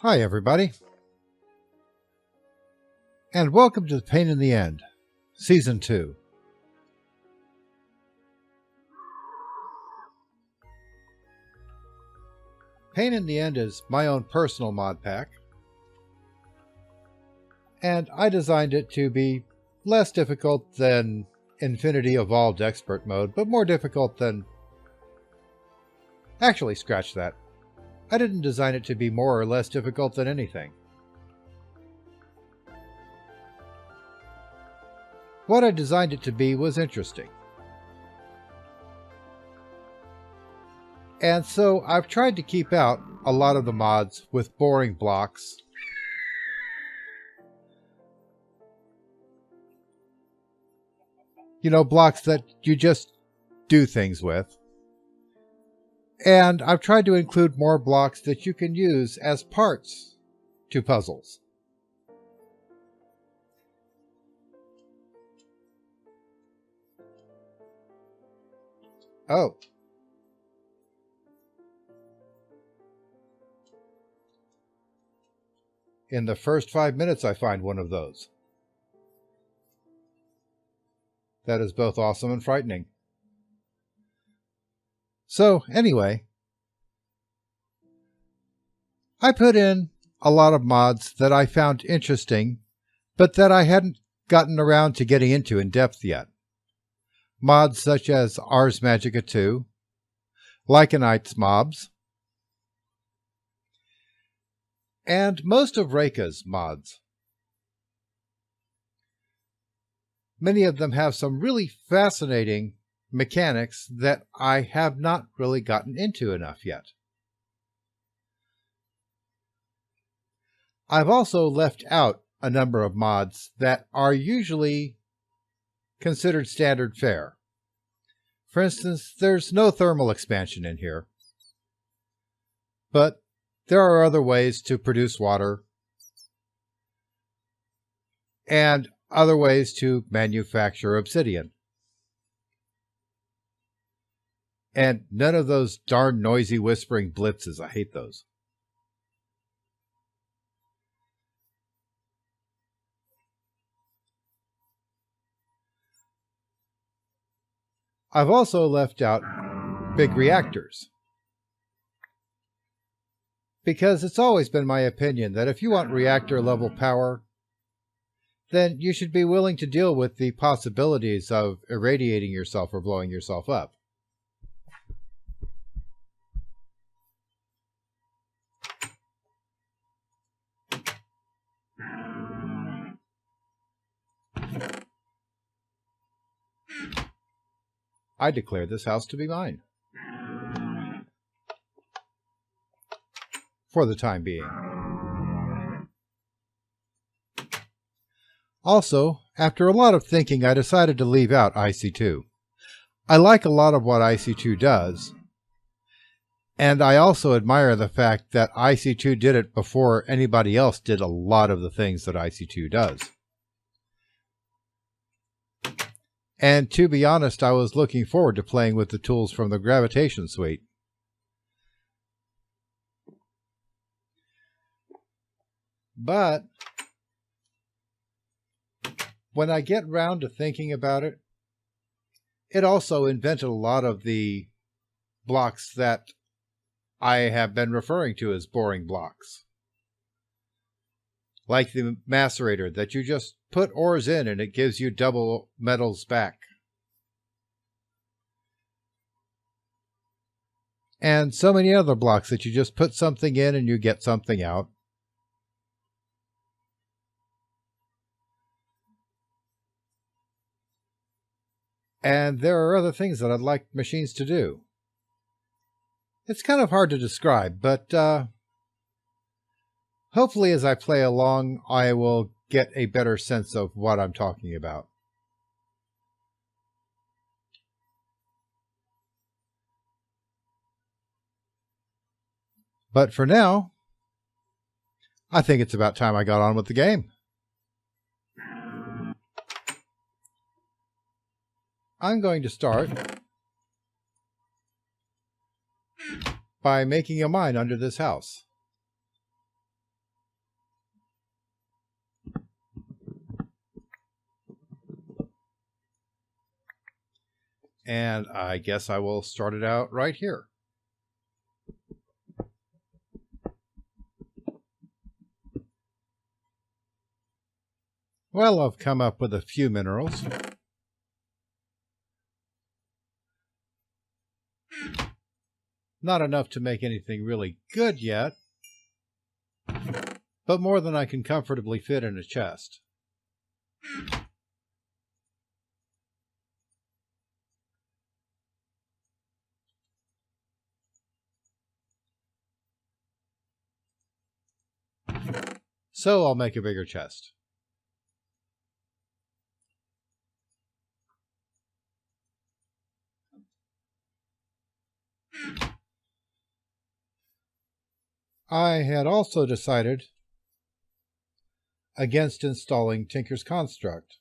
Hi everybody, and welcome to The Pain in the End, Season 2. Pain in the End is my own personal mod pack, and I designed it to be less difficult than Infinity Evolved Expert Mode, but more difficult than... Actually, scratch that. I didn't design it to be more or less difficult than anything. What I designed it to be was interesting. And so I've tried to keep out a lot of the mods with boring blocks. You know, blocks that you just do things with. And I've tried to include more blocks that you can use as parts to puzzles. Oh. In the first 5 minutes, I find one of those. That is both awesome and frightening. So, anyway, I put in a lot of mods that I found interesting, but that I hadn't gotten around to getting into in depth yet. Mods such as Ars Magica 2, Lycanites mobs, and most of Reika's mods. Many of them have some really fascinating mechanics that I have not really gotten into enough yet. I've also left out a number of mods that are usually considered standard fare. For instance, there's no thermal expansion in here, but there are other ways to produce water and other ways to manufacture obsidian. And none of those darn noisy whispering blitzes. I hate those. I've also left out big reactors, because it's always been my opinion that if you want reactor level power, then you should be willing to deal with the possibilities of irradiating yourself or blowing yourself up. I declare this house to be mine. For the time being. Also, after a lot of thinking, I decided to leave out IC2. I like a lot of what IC2 does, and I also admire the fact that IC2 did it before anybody else did a lot of the things that IC2 does. And to be honest, I was looking forward to playing with the tools from the Gravitation Suite. But when I get round to thinking about it, it also invented a lot of the blocks that I have been referring to as boring blocks. Like the macerator that you just put ores in and it gives you double metals back. And so many other blocks that you just put something in and you get something out. And there are other things that I'd like machines to do. It's kind of hard to describe, but hopefully as I play along, I will get a better sense of what I'm talking about. But for now, I think it's about time I got on with the game. I'm going to start by making a mine under this house. And I guess I will start it out right here. Well, I've come up with a few minerals. Not enough to make anything really good yet, but more than I can comfortably fit in a chest. So I'll make a bigger chest. I had also decided against installing Tinker's Construct,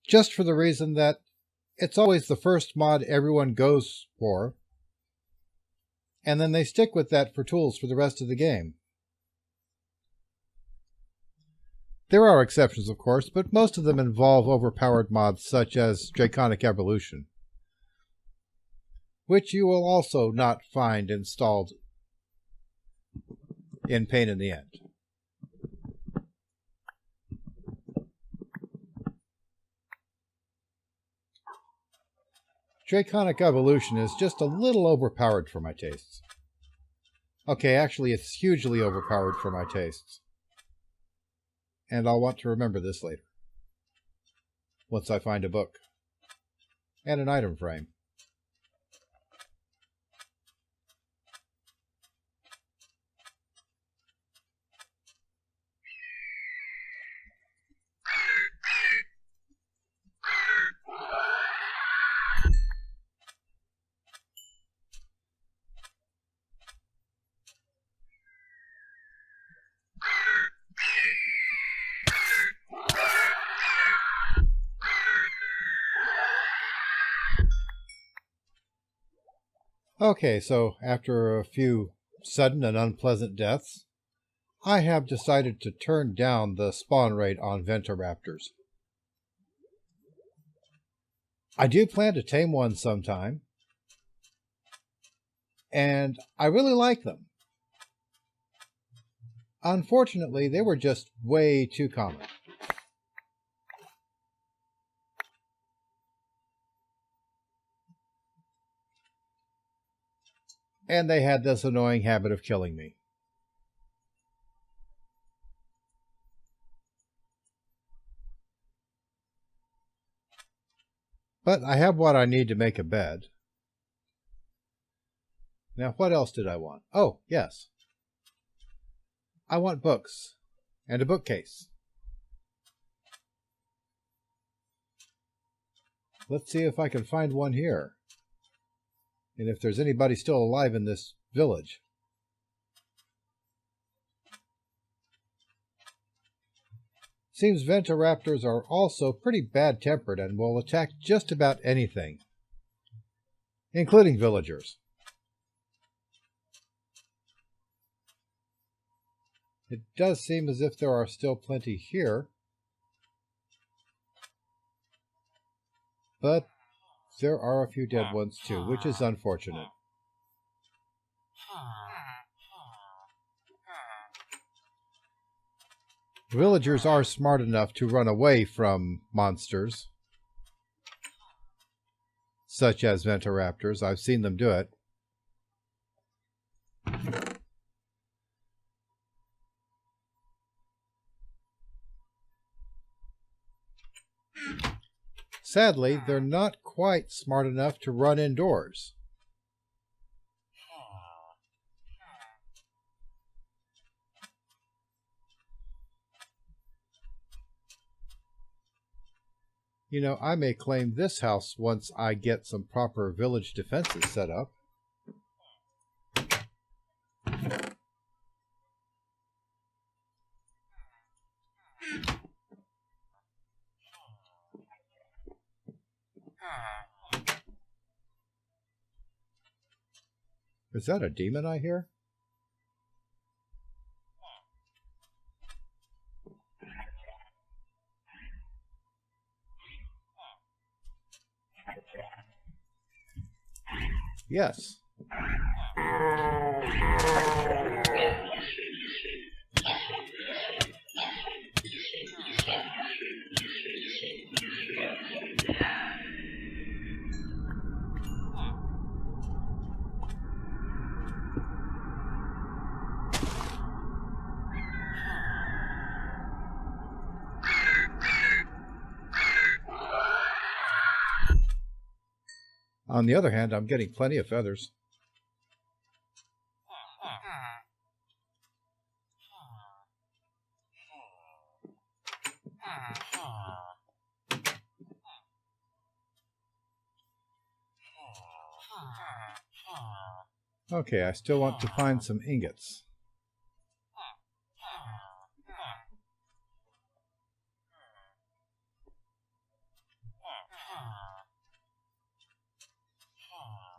just for the reason that it's always the first mod everyone goes for, and then they stick with that for tools for the rest of the game. There are exceptions, of course, but most of them involve overpowered mods such as Draconic Evolution, which you will also not find installed in pain in the end. Draconic Evolution is just a little overpowered for my tastes. Okay, actually it's hugely overpowered for my tastes. And I'll want to remember this later, once I find a book and an item frame. Okay, so after a few sudden and unpleasant deaths, I have decided to turn down the spawn rate on Venturaptors. I do plan to tame one sometime, and I really like them. Unfortunately, they were just way too common. And they had this annoying habit of killing me. But I have what I need to make a bed. Now, what else did I want? Oh, yes. I want books and a bookcase. Let's see if I can find one here. And if there's anybody still alive in this village. Seems Venturaptors are also pretty bad-tempered and will attack just about anything, including villagers. It does seem as if there are still plenty here, but there are a few dead ones too, which is unfortunate. Villagers are smart enough to run away from monsters, such as Venturaptors. I've seen them do it. Sadly, they're not quite smart enough to run indoors. You know, I may claim this house once I get some proper village defenses set up. Is that a demon I hear? Yes. On the other hand, I'm getting plenty of feathers. Okay, I still want to find some ingots.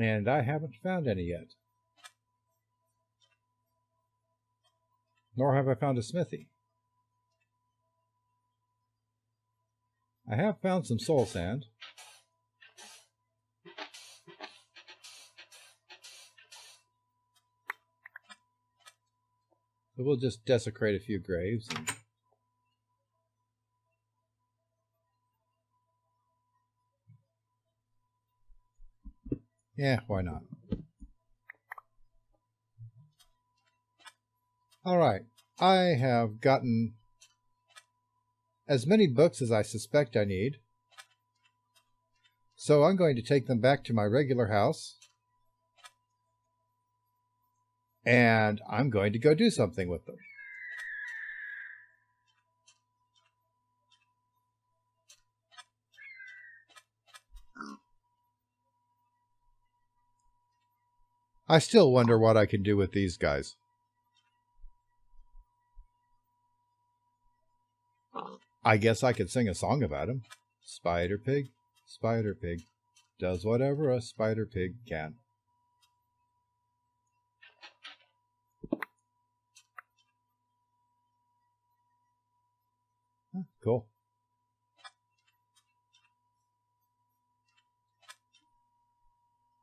And I haven't found any yet. Nor have I found a smithy. I have found some soul sand. So we'll just desecrate a few graves. Yeah, why not? Alright, I have gotten as many books as I suspect I need. So I'm going to take them back to my regular house. And I'm going to go do something with them. I still wonder what I can do with these guys. I guess I could sing a song about him. Spider pig, does whatever a spider pig can. Cool.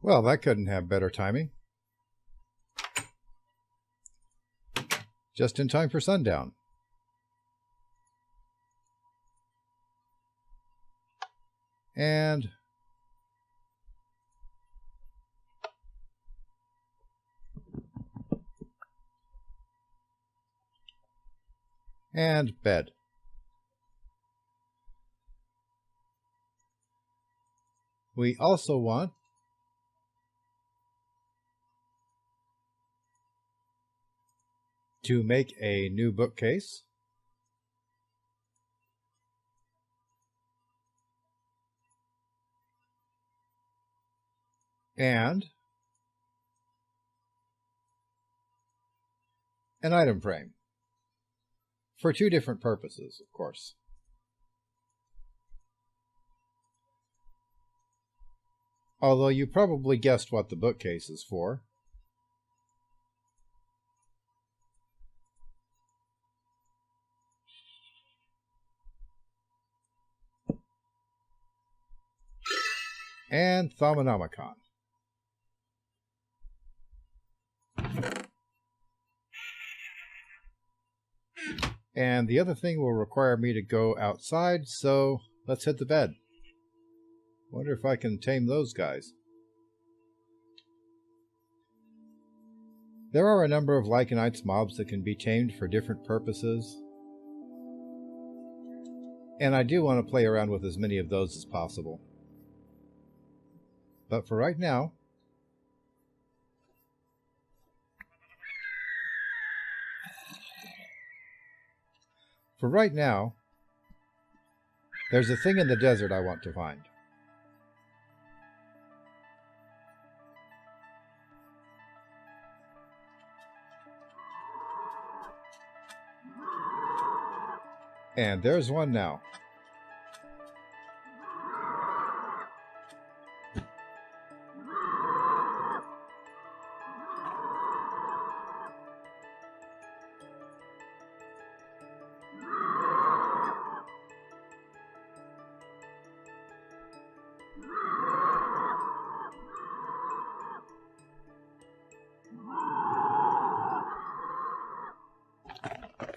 Well, that couldn't have better timing. Just in time for sundown. And bed. We also want to make a new bookcase. And an item frame. For two different purposes, of course. Although you probably guessed what the bookcase is for. And Thaumonomicon. And the other thing will require me to go outside, so let's hit the bed. Wonder if I can tame those guys. There are a number of Lycanites mobs that can be tamed for different purposes. And I do want to play around with as many of those as possible. But for right now, there's a thing in the desert I want to find. And there's one now.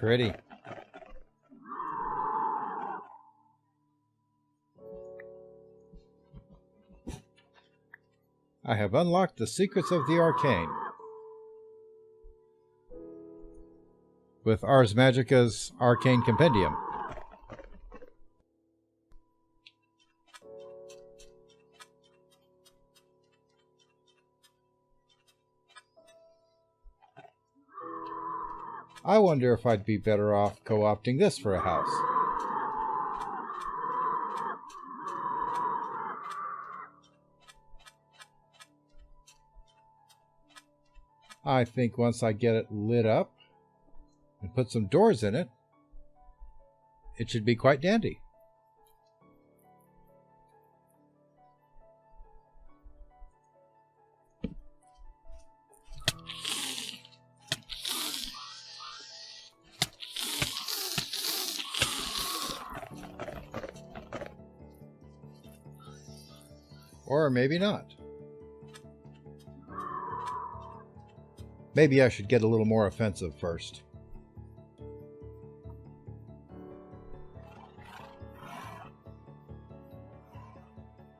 pretty. I have unlocked the secrets of the arcane with Ars Magica's Arcane Compendium. I wonder if I'd be better off co-opting this for a house. I think once I get it lit up and put some doors in it, it should be quite dandy. Or maybe not. Maybe I should get a little more offensive first.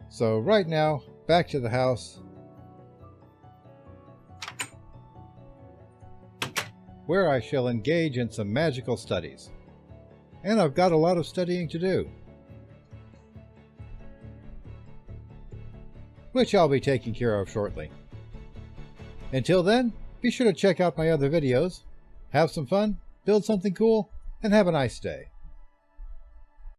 So right now, back to the house, where I shall engage in some magical studies. And I've got a lot of studying to do, which I'll be taking care of shortly. Until then, be sure to check out my other videos, have some fun, build something cool, and have a nice day.